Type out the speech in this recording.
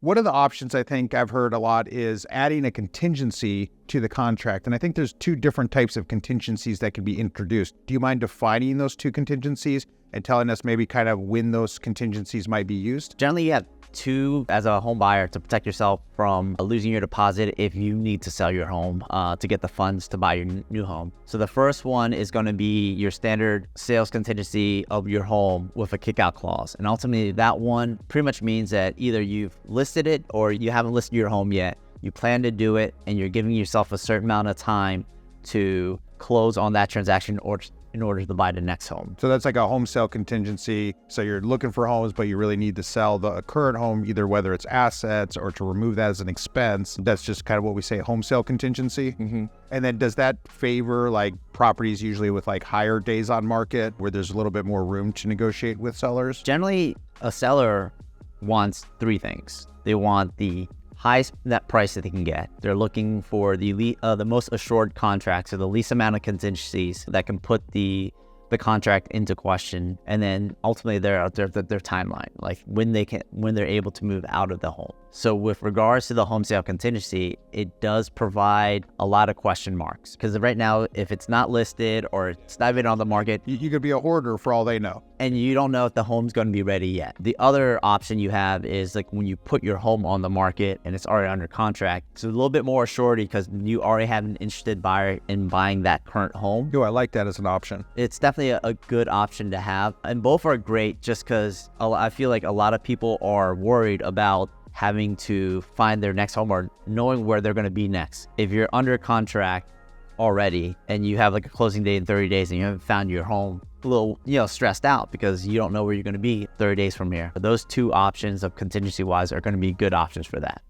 One of the options I think I've heard a lot is adding a contingency to the contract. And I think there's two different types of contingencies that can be introduced. Do you mind defining those two contingencies and telling us maybe kind of when those contingencies might be used? Generally, you have two as a home buyer to protect yourself from losing your deposit if you need to sell your home to get the funds to buy your new home. So the first one is going to be your standard sales contingency of your home with a kick-out clause. And ultimately, that one pretty much means that either you've listed it or you haven't listed your home yet. You plan to do it, and you're giving yourself a certain amount of time to close on that transaction or in order to buy the next home. So that's like a home sale contingency. So you're looking for homes, but you really need to sell the current home, either whether it's assets or to remove that as an expense. That's just kind of what we say, home sale contingency. Mm-hmm. And then does that favor like properties usually with like higher days on market where there's a little bit more room to negotiate with sellers? Generally, a seller wants three things. They want the highest net price that they can get. They're looking for the most assured contracts, or the least amount of contingencies that can put the contract into question, and then ultimately their timeline, like when they're able to move out of the home. So with regards to the home sale contingency, it does provide a lot of question marks, because right now, if it's not listed or it's not even on the market, you could be a hoarder for all they know. And you don't know if the home's going to be ready yet. The other option you have is like when you put your home on the market and it's already under contract, it's a little bit more surety because you already have an interested buyer in buying that current home. Oh, I like that as an option. It's definitely a good option to have. And both are great just because I feel like a lot of people are worried about having to find their next home or knowing where they're going to be next. If you're under contract already and you have like a closing date in 30 days and you haven't found your home, a little stressed out because you don't know where you're going to be 30 days from here. But those two options of contingency wise are going to be good options for that.